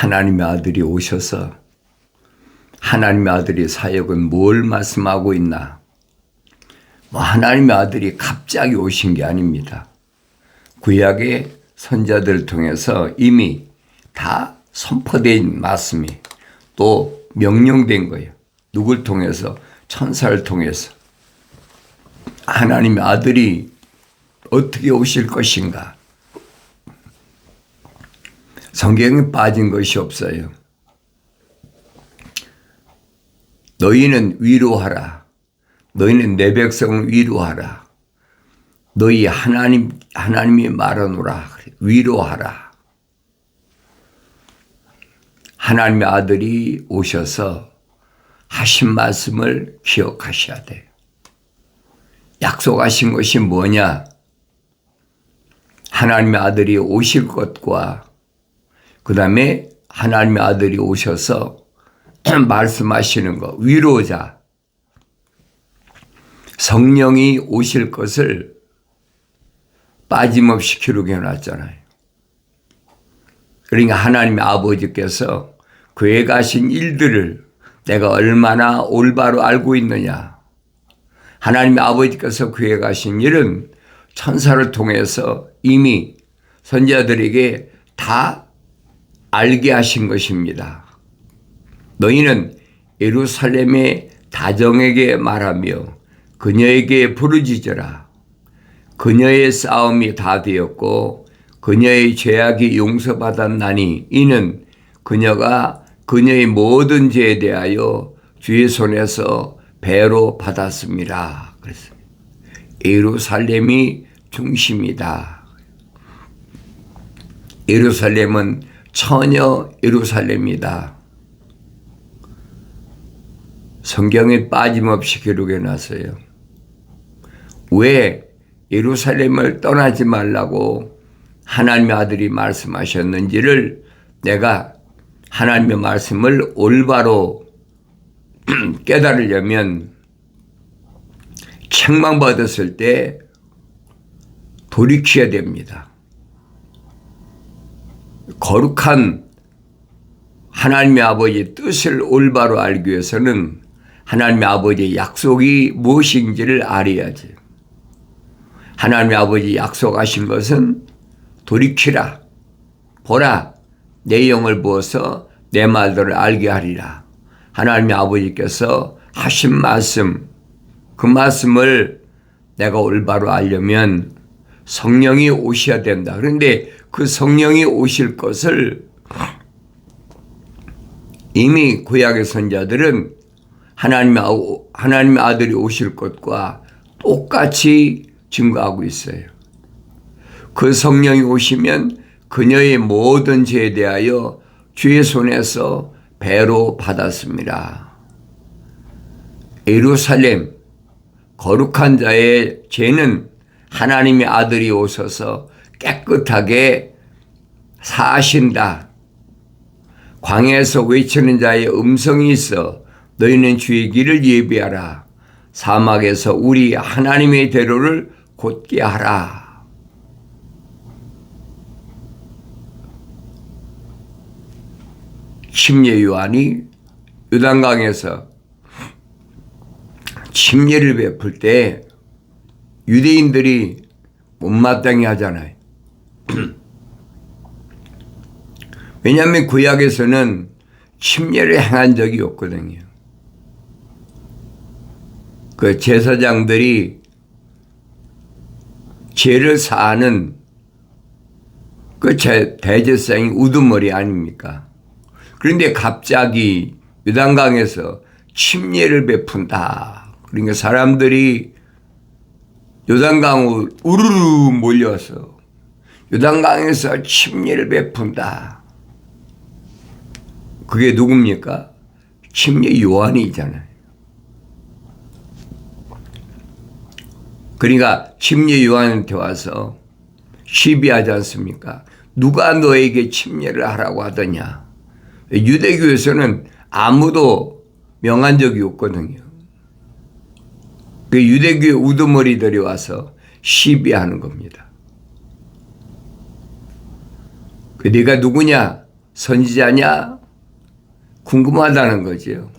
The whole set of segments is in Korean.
하나님의 아들이 오셔서 하나님의 아들의 사역은 뭘 말씀하고 있나? 하나님의 아들이 갑자기 오신 게 아닙니다. 구약의 선자들을 통해서 이미 다 선포된 말씀이 또 명령된 거예요. 누굴 통해서? 천사를 통해서. 하나님의 아들이 어떻게 오실 것인가? 성경에 빠진 것이 없어요. 너희는 위로하라. 너희는 내 백성을 위로하라. 너희 하나님이 말하노라. 위로하라. 하나님의 아들이 오셔서 하신 말씀을 기억하셔야 돼요. 약속하신 것이 뭐냐? 하나님의 아들이 오실 것과 그 다음에 하나님의 아들이 오셔서 말씀하시는 것, 위로자, 성령이 오실 것을 빠짐없이 기록해 놨잖아요. 그러니까 하나님의 아버지께서 그에 가신 일들을 내가 얼마나 올바로 알고 있느냐. 하나님의 아버지께서 그에 가신 일은 천사를 통해서 이미 선지자들에게 다 알게 하신 것입니다. 너희는 예루살렘의 다정에게 말하며 그녀에게 부르짖으라. 그녀의 싸움이 다 되었고 그녀의 죄악이 용서받았나니 이는 그녀가 그녀의 모든 죄에 대하여 주의 손에서 배로 받았습니다. 그랬습니다. 예루살렘이 중심이다. 예루살렘은 처녀 예루살렘이다. 성경에 빠짐없이 기록해 놨어요. 왜 예루살렘을 떠나지 말라고 하나님의 아들이 말씀하셨는지를 내가 하나님의 말씀을 올바로 깨달으려면 책망받았을 때 돌이켜야 됩니다. 거룩한 하나님의 아버지의 뜻을 올바로 알기 위해서는 하나님의 아버지의 약속이 무엇인지를 알아야지. 하나님의 아버지 약속하신 것은 돌이키라. 보라. 내 영을 부어서 내 말들을 알게 하리라. 하나님의 아버지께서 하신 말씀, 그 말씀을 내가 올바로 알려면 성령이 오셔야 된다. 그런데 그 성령이 오실 것을 이미 구약의 선자들은 하나님의 아들이 오실 것과 똑같이 증거하고 있어요. 그 성령이 오시면 그녀의 모든 죄에 대하여 주의 손에서 배로 받았습니다. 예루살렘, 거룩한 자의 죄는 하나님의 아들이 오셔서 깨끗하게 사하신다. 광야에서 외치는 자의 음성이 있어 너희는 주의 길을 예비하라. 사막에서 우리 하나님의 대로를 곧게 하라. 침례 요한이 요단강에서 침례를 베풀 때 유대인들이 못마땅해 하잖아요. 왜냐하면 구약에서는 침례를 행한 적이 없거든요. 그 제사장들이 죄를 사하는 그 대제사장이 우두머리 아닙니까? 그런데 갑자기 요단강에서 침례를 베푼다. 그러니까 사람들이 요단강으로 우르르 몰려서 요단강에서 침례를 베푼다. 그게 누굽니까? 침례 요한이잖아요. 그러니까 침례 요한한테 와서 시비하지 않습니까? 누가 너에게 침례를 하라고 하더냐? 유대교에서는 아무도 명한 적이 없거든요. 그 유대교의 우두머리들이 와서 시비하는 겁니다. 그 네가 누구냐? 선지자냐? 궁금하다는 거죠.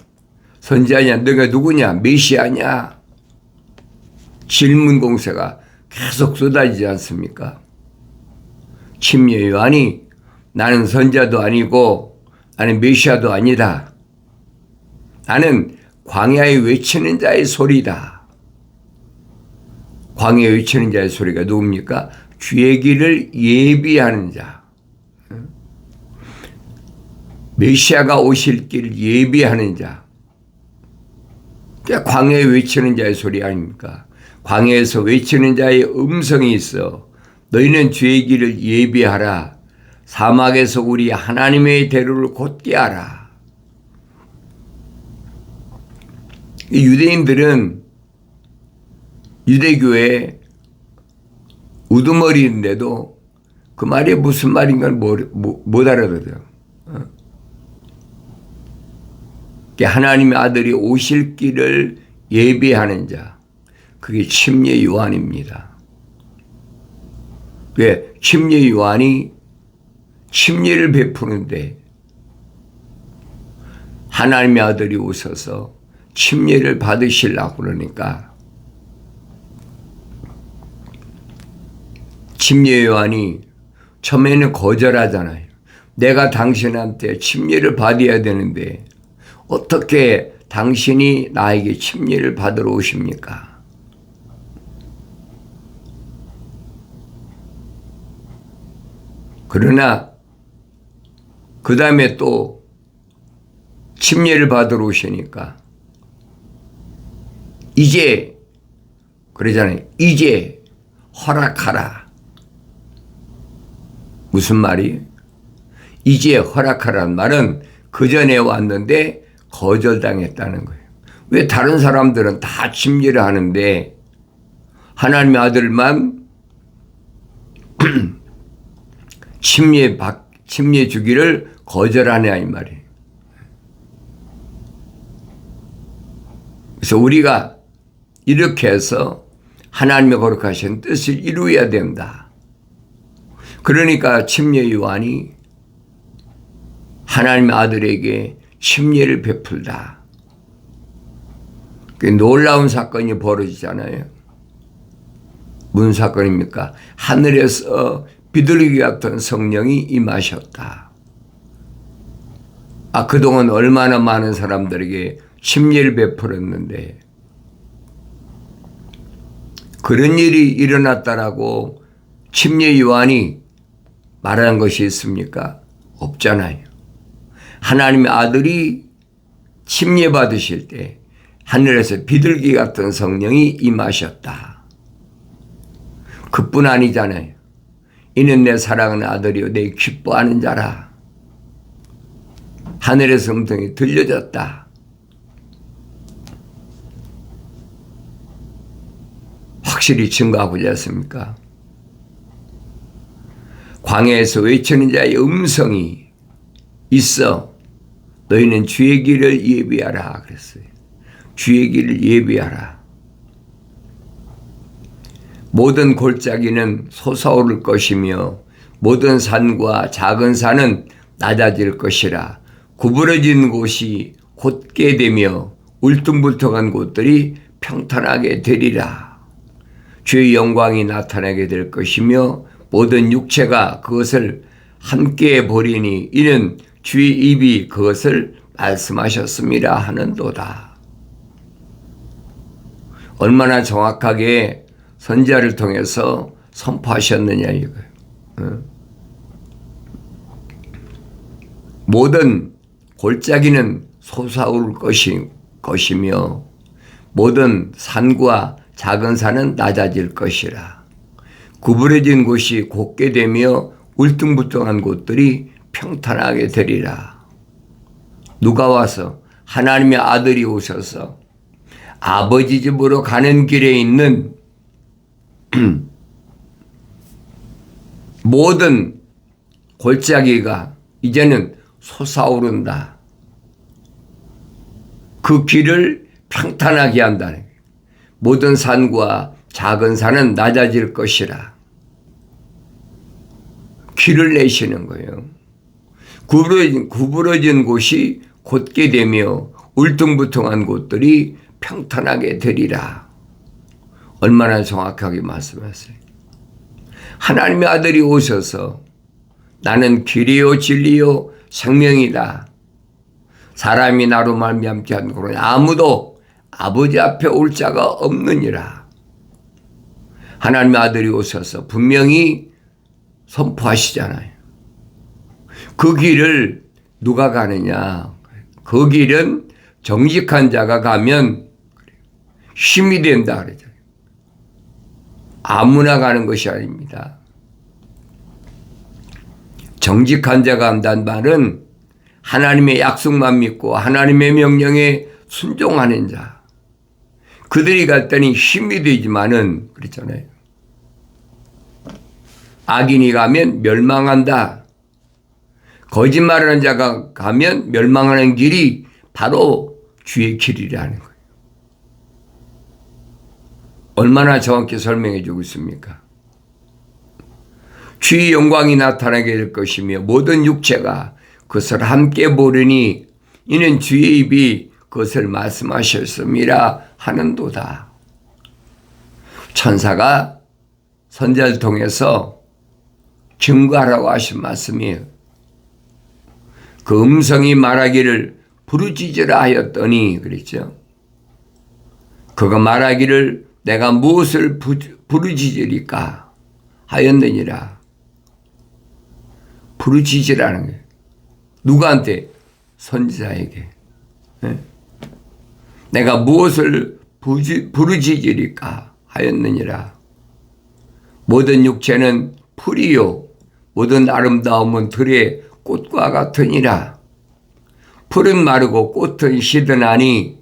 선지자냐? 너가 누구냐? 메시아냐? 질문 공세가 계속 쏟아지지 않습니까? 침례 요한이 나는 선지자도 아니고 나는 메시아도 아니다. 나는 광야에 외치는 자의 소리다. 광야에 외치는 자의 소리가 누굽니까? 주의 길을 예비하는 자. 메시아가 오실 길을 예비하는 자. 광야에 외치는 자의 소리 아닙니까? 광야에서 외치는 자의 음성이 있어. 너희는 주의 길을 예비하라. 사막에서 우리 하나님의 대로를 곧게 하라. 유대인들은 유대교의 우두머리인데도 그 말이 무슨 말인가 못 알아들어요. 하나님의 아들이 오실 길을 예비하는 자, 그게 침례 요한입니다. 왜? 침례 요한이 침례를 베푸는데 하나님의 아들이 오셔서 침례를 받으시려고 그러니까 침례 요한이 처음에는 거절하잖아요. 내가 당신한테 침례를 받아야 되는데 어떻게 당신이 나에게 침례를 받으러 오십니까? 그러나 그 다음에 또 침례를 받으러 오시니까 이제 그러잖아요. 이제 허락하라. 무슨 말이? 이제 허락하라는 말은 그 전에 왔는데 거절당했다는 거예요. 왜 다른 사람들은 다 침례를 하는데 하나님의 아들만 침례 주기를 거절하냐 이 말이에요. 그래서 우리가 이렇게 해서 하나님의 거룩하신 뜻을 이루어야 된다. 그러니까 침례 요한이 하나님의 아들에게 침례를 베풀다. 놀라운 사건이 벌어지잖아요. 무슨 사건입니까? 하늘에서 비둘기 같은 성령이 임하셨다. 그동안 얼마나 많은 사람들에게 침례를 베풀었는데 그런 일이 일어났다라고 침례 요한이 말하는 것이 있습니까? 없잖아요. 하나님의 아들이 침례 받으실 때 하늘에서 비둘기 같은 성령이 임하셨다. 그뿐 아니잖아요. 이는 내 사랑하는 아들이요 내 기뻐하는 자라. 하늘에서 음성이 들려졌다. 확실히 증거하고 있지 않습니까? 광야에서 외치는 자의 음성이 있어. 너희는 주의 길을 예비하라 그랬어요. 주의 길을 예비하라. 모든 골짜기는 솟아오를 것이며 모든 산과 작은 산은 낮아질 것이라. 구부러진 곳이 곧게 되며 울퉁불퉁한 곳들이 평탄하게 되리라. 주의 영광이 나타나게 될 것이며 모든 육체가 그것을 함께 보리니 이는 주의 입이 그것을 말씀하셨습니다 하는도다. 얼마나 정확하게 선지자를 통해서 선포하셨느냐 이거예요. 모든 골짜기는 솟아오를 것이며 모든 산과 작은 산은 낮아질 것이라. 구부러진 곳이 곧게 되며 울퉁불퉁한 곳들이 평탄하게 되리라. 누가 와서 하나님의 아들이 오셔서 아버지 집으로 가는 길에 있는 모든 골짜기가 이제는 솟아오른다. 그 길을 평탄하게 한다는 거예요. 모든 산과 작은 산은 낮아질 것이라. 길을 내시는 거예요. 구부러진 곳이 곧게 되며 울퉁불퉁한 곳들이 평탄하게 되리라. 얼마나 정확하게 말씀하세요. 하나님의 아들이 오셔서 나는 길이요 진리요 생명이다. 사람이 나로 말미암지 않고는 아무도 아버지 앞에 올 자가 없느니라. 하나님의 아들이 오셔서 분명히 선포하시잖아요. 그 길을 누가 가느냐? 그 길은 정직한 자가 가면 힘이 된다 그러죠. 아무나 가는 것이 아닙니다. 정직한 자가 한다는 말은 하나님의 약속만 믿고 하나님의 명령에 순종하는 자. 그들이 갈 때는 힘이 되지만은 그렇잖아요. 악인이 가면 멸망한다. 거짓말하는 자가 가면 멸망하는 길이 바로 주의 길이라는 거예요. 얼마나 정확히 설명해 주고 있습니까? 주의 영광이 나타나게 될 것이며 모든 육체가 그것을 함께 보르니 이는 주의 입이 그것을 말씀하셨음이라 하는도다. 천사가 선지자를 통해서 증거하라고 하신 말씀이에요. 그 음성이 말하기를 부르짖으라 하였더니 그랬죠. 그가 말하기를 내가 무엇을 부르짖으리까 하였느니라. 부르짖으라는 거예요. 누구한테? 선지자에게. 내가 무엇을 부르짖으리까 하였느니라. 모든 육체는 풀이요 모든 아름다움은 들의 꽃과 같으니라. 풀은 마르고 꽃은 시드나니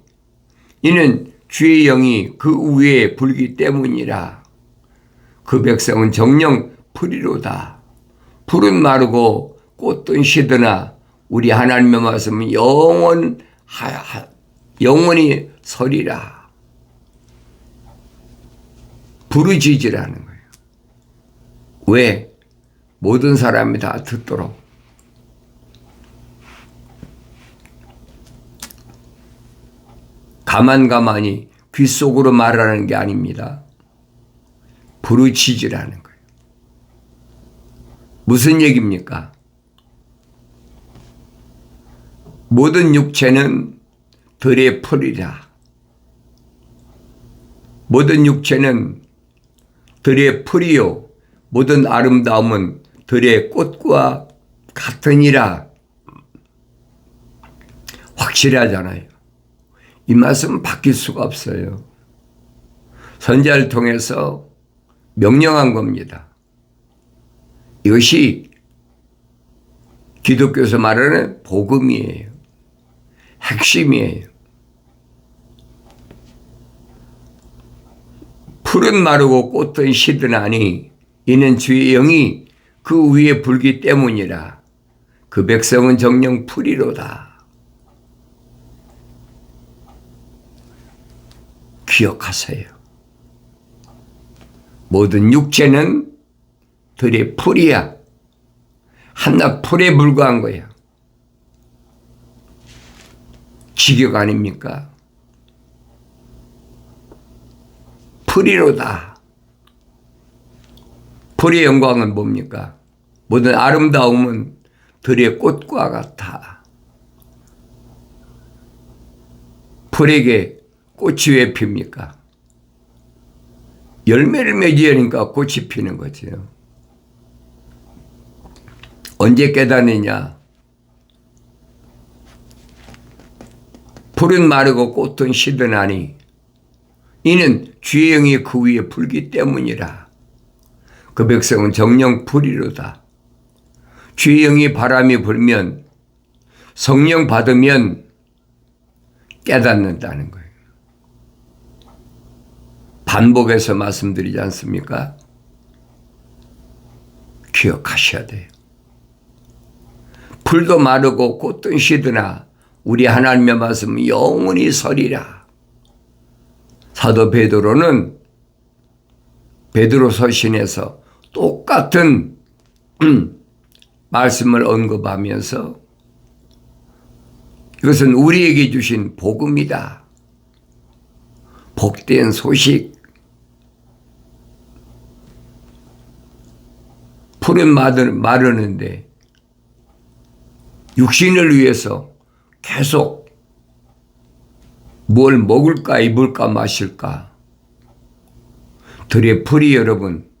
이는 주의 영이 그 위에 불기 때문이라. 그 백성은 정녕 풀이로다. 풀은 마르고 꽃은 시드나 우리 하나님의 말씀은 영원히 서리라. 부르짖으라는 거예요. 왜? 모든 사람이 다 듣도록. 가만히 귀 속으로 말하는 게 아닙니다. 부르짖으라는 거예요. 무슨 얘기입니까? 모든 육체는 들의 풀이라. 모든 육체는 들의 풀이요 모든 아름다움은 들의 꽃과 같으니라. 확실하잖아요. 이 말씀은 바뀔 수가 없어요. 선지자를 통해서 명령한 겁니다. 이것이 기독교에서 말하는 복음이에요. 핵심이에요. 풀은 마르고 꽃은 시드나니 이는 주의 영이 그 위에 불기 때문이라. 그 백성은 정녕 풀이로다. 기억하세요. 모든 육체는 들의 풀이야. 한낱 풀에 불과한 거야. 직역 아닙니까? 풀이로다. 풀의 영광은 뭡니까? 모든 아름다움은 들의 꽃과 같아. 풀에게 꽃이 왜 핍니까? 열매를 맺으니까 꽃이 피는 거지요. 언제 깨닫느냐? 풀은 마르고 꽃은 시드나니 이는 주의 영이 그 위에 불기 때문이라. 그 백성은 정녕 풀이로다. 주의 영이 바람이 불면 성령 받으면 깨닫는다는 거예요. 반복해서 말씀드리지 않습니까? 기억하셔야 돼요. 풀도 마르고 꽃도 시드나 우리 하나님의 말씀은 영원히 서리라. 사도 베드로는 베드로 서신에서 똑같은 말씀을 언급하면서 이것은 우리에게 주신 복음이다. 복된 소식. 풀은 마르는데 육신을 위해서 계속 뭘 먹을까 입을까 마실까. 들의 풀이 여러분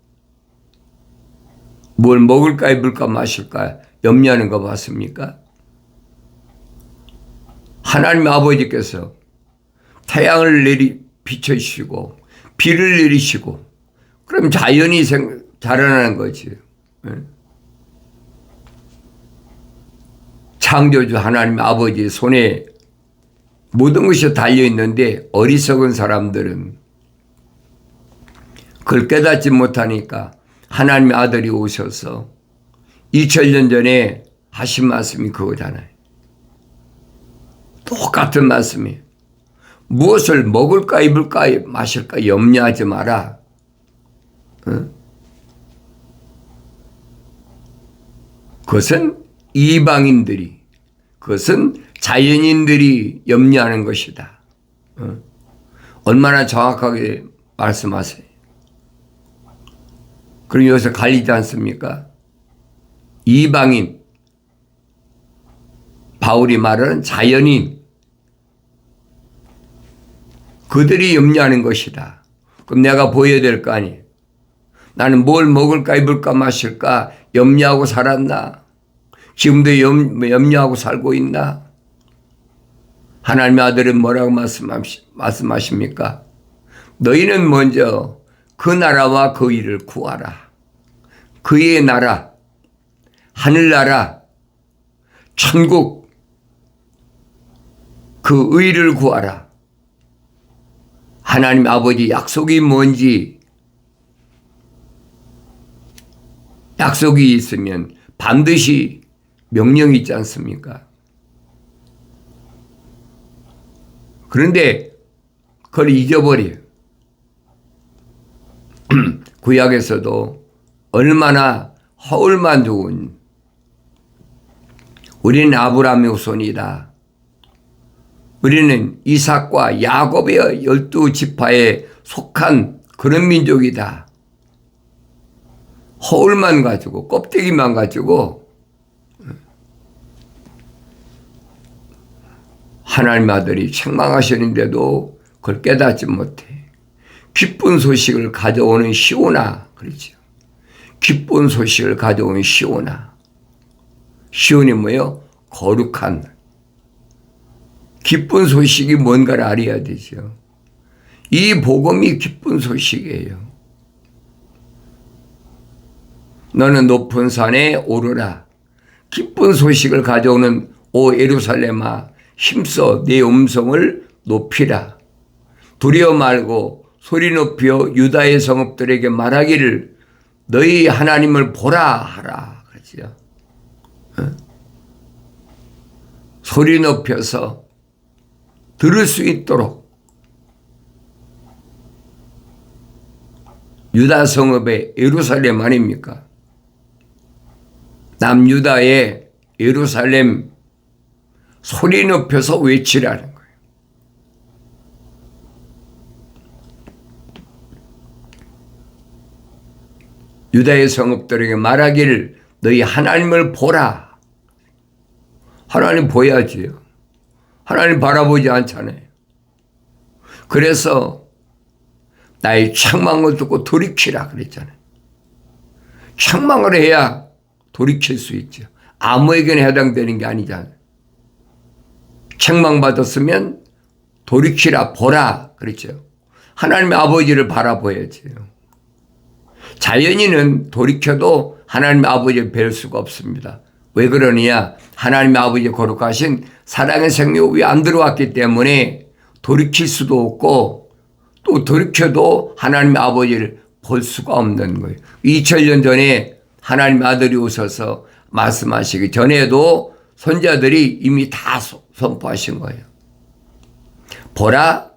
뭘 먹을까 입을까 마실까 염려하는 거 봤습니까? 하나님 아버지께서 태양을 비춰주시고 비를 내리시고 그럼 자연이 자라나는 거지. 창조주 하나님 아버지 손에 모든 것이 달려있는데 어리석은 사람들은 그걸 깨닫지 못하니까 하나님의 아들이 오셔서 2000년 전에 하신 말씀이 그거잖아요. 똑같은 말씀이에요. 무엇을 먹을까 입을까 마실까 염려하지 마라. 그것은 이방인들이, 그것은 자연인들이 염려하는 것이다. 얼마나 정확하게 말씀하세요. 그럼 여기서 갈리지 않습니까? 이방인, 바울이 말하는 자연인, 그들이 염려하는 것이다. 그럼 내가 보여야 될 거 아니에요. 나는 뭘 먹을까 입을까 마실까 염려하고 살았나? 지금도 염려하고 살고 있나? 하나님의 아들은 뭐라고 말씀하십니까? 너희는 먼저 그 나라와 그 일을 구하라. 그의 나라, 하늘나라, 천국, 그 의를 구하라. 하나님 아버지 약속이 뭔지, 약속이 있으면 반드시 명령이 있지 않습니까? 그런데 그걸 잊어버려요. 구약에서도 얼마나 허울만 좋은 우리는 아브라함의 후손이다. 우리는 이삭과 야곱의 12지파에 속한 그런 민족이다. 허울만 가지고 껍데기만 가지고 하나님의 아들이 책망하시는데도 그걸 깨닫지 못해. 기쁜 소식을 가져오는 시오나 그렇죠. 기쁜 소식을 가져오는 시오나. 시온이 뭐예요? 거룩한. 기쁜 소식이 뭔가를 알아야 되죠. 이 복음이 기쁜 소식이에요. 너는 높은 산에 오르라. 기쁜 소식을 가져오는 오 예루살렘아 힘써 내 음성을 높이라. 두려워 말고 소리 높여 유다의 성읍들에게 말하기를 너희 하나님을 보라 하라. 그렇죠? 소리 높여서 들을 수 있도록 유다 성읍의 예루살렘 아닙니까? 남유다의 예루살렘 소리 높여서 외치라는 거예요. 유다의 성읍들에게 말하기를 너희 하나님을 보라. 하나님 보야지요. 하나님 바라보지 않잖아요. 그래서 나의 책망을 듣고 돌이키라 그랬잖아요. 책망을 해야 돌이킬 수 있죠. 아무에게나 해당되는 게 아니잖아요. 책망받았으면 돌이키라 보라 그랬죠. 하나님의 아버지를 바라보야지요. 자연인은 돌이켜도 하나님의 아버지를 뵐 수가 없습니다. 왜 그러느냐? 하나님의 아버지 거룩하신 사랑의 생명 위에 안 들어왔기 때문에 돌이킬 수도 없고 또 돌이켜도 하나님의 아버지를 볼 수가 없는 거예요. 2000년 전에 하나님의 아들이 오셔서 말씀하시기 전에도 선자들이 이미 다 선포하신 거예요. 보라,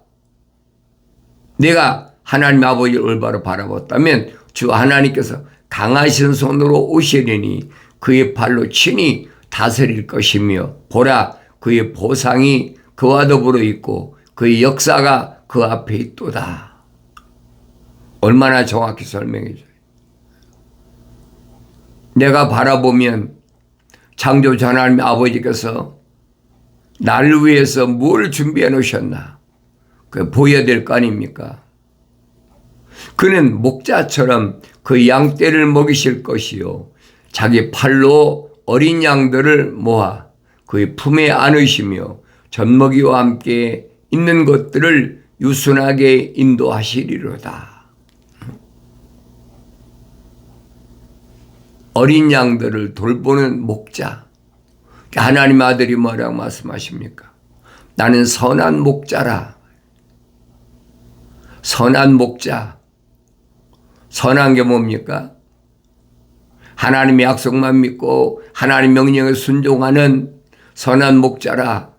내가 하나님의 아버지를 올바로 바라봤다면 주 하나님께서 강하신 손으로 오시리니 그의 팔로 친히 다스릴 것이며 보라 그의 보상이 그와 더불어 있고 그의 역사가 그 앞에 있도다. 얼마나 정확히 설명해 줘요. 내가 바라보면 창조주 하나님 아버지께서 나를 위해서 뭘 준비해 놓으셨나 그 보여야 될 거 아닙니까? 그는 목자처럼 그 양떼를 먹이실 것이요 자기 팔로 어린 양들을 모아 그의 품에 안으시며 젖먹이와 함께 있는 것들을 유순하게 인도하시리로다. 어린 양들을 돌보는 목자. 하나님 아들이 뭐라고 말씀하십니까? 나는 선한 목자라. 선한 목자. 선한 게 뭡니까? 하나님의 약속만 믿고 하나님 명령에 순종하는 선한 목자라.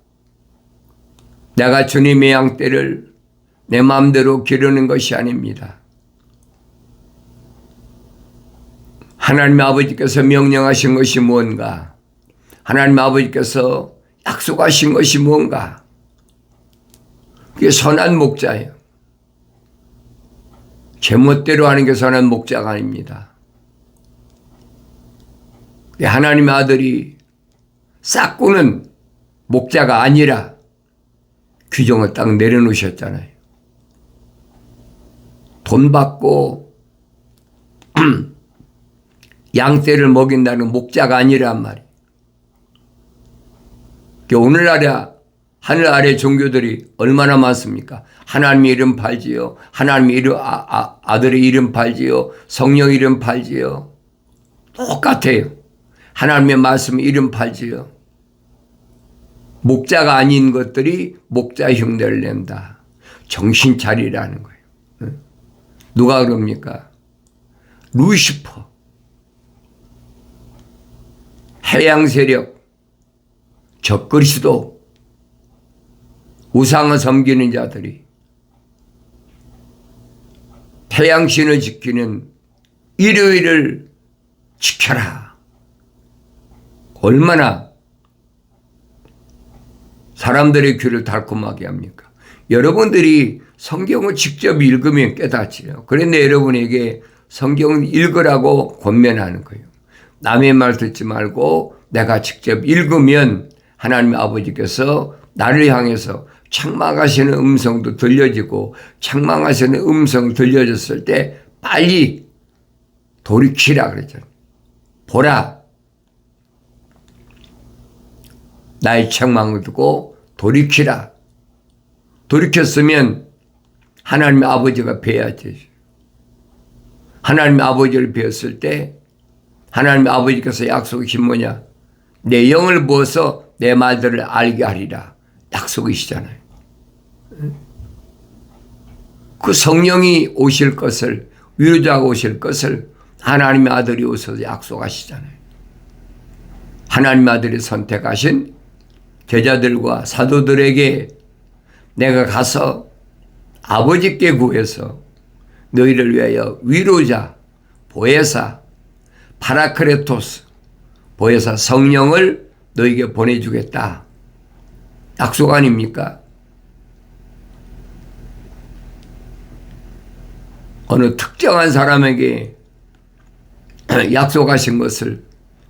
내가 주님의 양떼를 내 마음대로 기르는 것이 아닙니다. 하나님 아버지께서 명령하신 것이 뭔가? 하나님 아버지께서 약속하신 것이 뭔가? 그게 선한 목자예요. 제멋대로 하는 게 선한 목자가 아닙니다. 하나님의 아들이 싹구는 목자가 아니라 규정을 딱 내려놓으셨잖아요. 돈 받고 양떼를 먹인다는 목자가 아니란 말이에요. 오늘날에 하늘 아래 종교들이 얼마나 많습니까? 하나님의 이름 팔지요. 하나님의 이름, 아들의 이름 팔지요. 성령 이름 팔지요. 똑같아요. 하나님의 말씀 이름 팔지요. 목자가 아닌 것들이 목자 흉내를 낸다. 정신 차리라는 거예요. 누가 그럽니까? 루시퍼. 해양 세력. 적그리스도. 우상을 섬기는 자들이 태양신을 지키는 일요일을 지켜라. 얼마나 사람들의 귀를 달콤하게 합니까? 여러분들이 성경을 직접 읽으면 깨닫지요. 그런데 여러분에게 성경을 읽으라고 권면하는 거예요. 남의 말 듣지 말고 내가 직접 읽으면 하나님 아버지께서 나를 향해서 책망하시는 음성도 들려지고 책망하시는 음성 들려졌을 때 빨리 돌이키라 그랬잖아요. 보라. 나의 책망을 듣고 돌이키라. 돌이켰으면 하나님 아버지가 뵈야지. 하나님 아버지를 뵈었을 때 하나님 아버지께서 약속이신 뭐냐? 내 영을 부어서 내 말들을 알게 하리라. 약속이시잖아요. 그 성령이 오실 것을, 위로자가 오실 것을 하나님의 아들이 오셔서 약속하시잖아요. 하나님의 아들이 선택하신 제자들과 사도들에게 내가 가서 아버지께 구해서 너희를 위하여 위로자, 보혜사, 파라크레토스, 보혜사 성령을 너희에게 보내주겠다. 약속 아닙니까? 어느 특정한 사람에게 약속하신 것을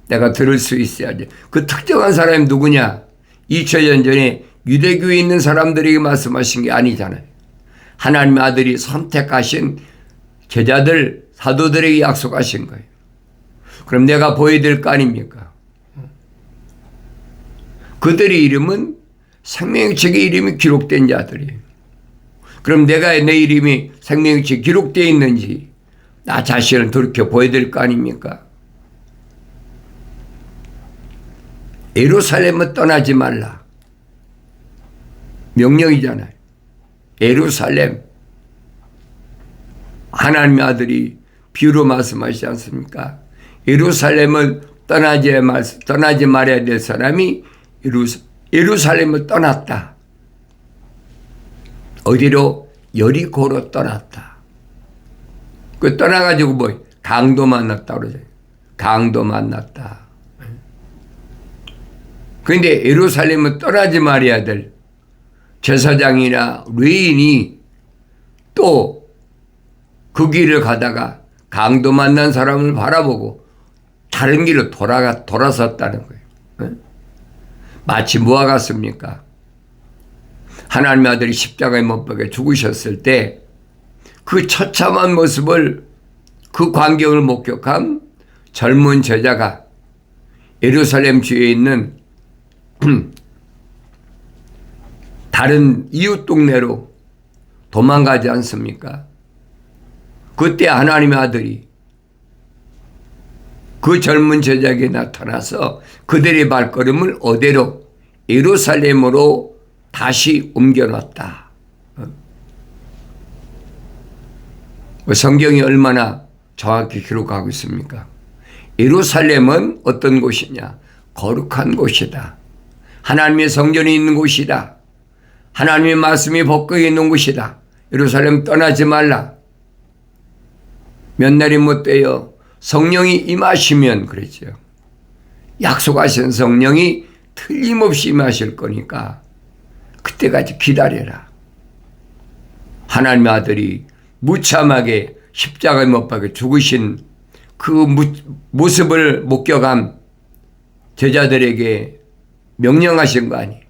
내가 들을 수 있어야지. 그 특정한 사람이 누구냐? 2000년 전에 유대교에 있는 사람들에게 말씀하신 게 아니잖아요. 하나님의 아들이 선택하신 제자들, 사도들에게 약속하신 거예요. 그럼 내가 보여드릴 거 아닙니까? 그들의 이름은 생명책에 이름이 기록된 자들이에요. 그럼 내가 내 이름이 생명책에 기록되어 있는지 나 자신을 돌이켜 보여드릴 거 아닙니까? 예루살렘을 떠나지 말라. 명령이잖아요. 예루살렘. 하나님의 아들이 비유로 말씀하시지 않습니까? 예루살렘을 떠나지 말아야 될 사람이 예루살렘을 떠났다. 어디로? 여리고로 떠났다. 그 떠나가지고 뭐 강도 만났다 그러죠. 강도 만났다. 그런데 예루살렘은 떠나지 말아야 될 제사장이나 레위인이 또 그 길을 가다가 강도 만난 사람을 바라보고 다른 길로 돌아섰다는 거예요. 마치 뭐와 같습니까? 하나님의 아들이 십자가에 못 박혀 죽으셨을 때 그 처참한 모습을, 그 광경을 목격한 젊은 제자가 예루살렘 주위에 있는 다른 이웃 동네로 도망가지 않습니까? 그때 하나님의 아들이 그 젊은 제자에게 나타나서 그들의 발걸음을 어디로? 예루살렘으로 다시 옮겨놨다. 성경이 얼마나 정확히 기록하고 있습니까? 예루살렘은 어떤 곳이냐? 거룩한 곳이다. 하나님의 성전이 있는 곳이다. 하나님의 말씀이 복국에 있는 곳이다. 예루살렘 떠나지 말라. 몇 날이 못 돼요. 성령이 임하시면 그랬죠. 약속하신 성령이 틀림없이 임하실 거니까 그때까지 기다려라. 하나님의 아들이 무참하게 십자가에 못 박혀 죽으신 그 모습을 목격한 제자들에게 명령하신 거 아니에요.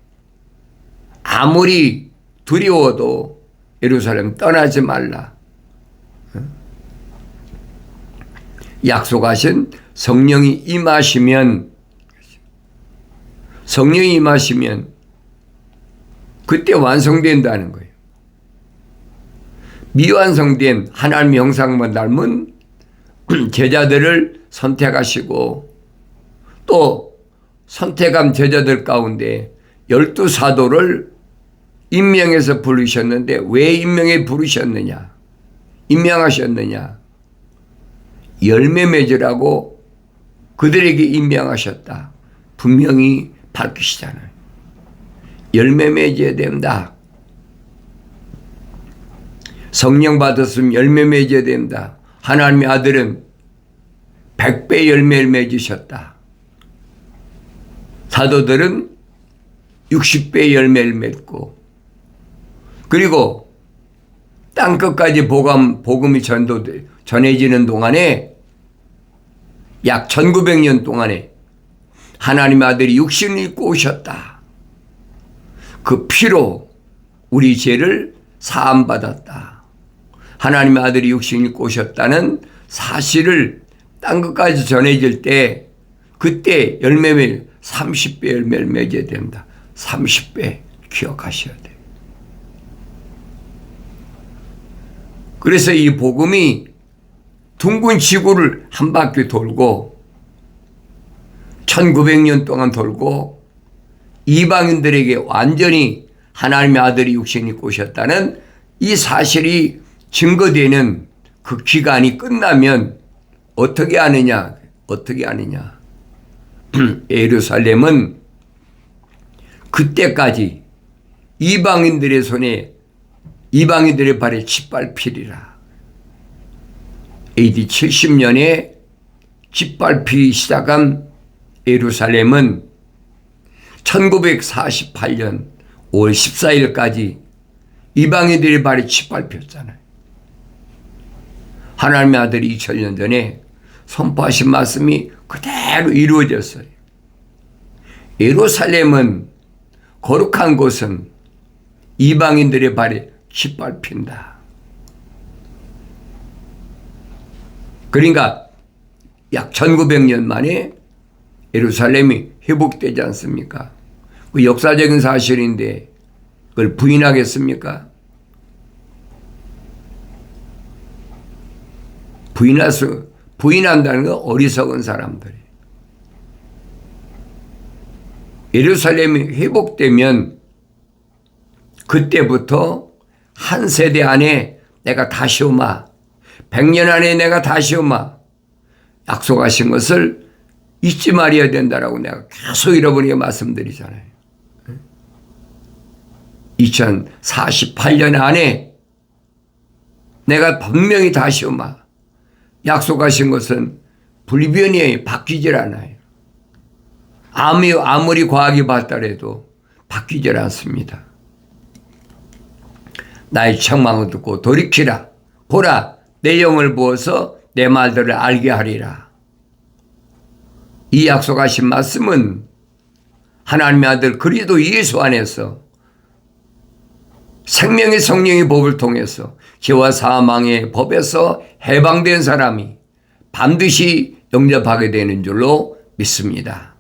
아무리 두려워도 예루살렘 떠나지 말라. 약속하신 성령이 임하시면 그때 완성된다는 거예요. 미완성된 하나님의 형상만 닮은 제자들을 선택하시고 또 선택한 제자들 가운데 12사도를 임명해서 부르셨는데 왜 임명해 부르셨느냐? 임명하셨느냐? 열매 맺으라고 그들에게 임명하셨다. 분명히 밝히시잖아요. 열매 맺어야 된다. 성령 받았으면 열매 맺어야 된다. 하나님의 아들은 100배 열매를 맺으셨다. 사도들은 60배 열매를 맺고 그리고 땅끝까지 복음이 전해지는 동안에 약 1900년 동안에 하나님의 아들이 육신을 입고 오셨다. 그 피로 우리 죄를 사함받았다. 하나님의 아들이 육신을 입고 오셨다는 사실을 땅끝까지 전해질 때 그때 30배 열매를 맺어야 된다. 30배 기억하셔야 돼요. 그래서 이 복음이 둥근 지구를 한 바퀴 돌고 1900년 동안 돌고 이방인들에게 완전히 하나님의 아들이 육신을 입고 오셨다는 이 사실이 증거되는 그 기간이 끝나면 어떻게 하느냐? 예루살렘은 그때까지 이방인들의 손에 이방인들의 발에 짓밟히리라. AD 70년에 짓밟히기 시작한 예루살렘은 1948년 5월 14일까지 이방인들의 발에 짓밟혔잖아요. 하나님의 아들이 2000년 전에 선포하신 말씀이 그대로 이루어졌어요. 예루살렘은 거룩한 곳은 이방인들의 발에 짓밟힌다. 그러니까 약 1900년 만에 예루살렘이 회복되지 않습니까? 그 역사적인 사실인데 그걸 부인하겠습니까? 부인한다는 건 어리석은 사람들이에요. 예루살렘이 회복되면 그때부터 한 세대 안에 내가 다시 오마, 100년 안에 내가 다시 오마 약속하신 것을 잊지 말아야 된다라고 내가 계속 잃어버리게 말씀드리잖아요. 2048년 안에 내가 분명히 다시 오마 약속하신 것은 불변이에요. 바뀌질 않아요. 아무리 과학이 발달해도 바뀌질 않습니다. 나의 책망을 듣고 돌이키라. 보라, 내 영을 부어서 내 말들을 알게 하리라. 이 약속하신 말씀은 하나님의 아들 그리스도 예수 안에서 생명의 성령의 법을 통해서 죄와 사망의 법에서 해방된 사람이 반드시 영접하게 되는 줄로 믿습니다.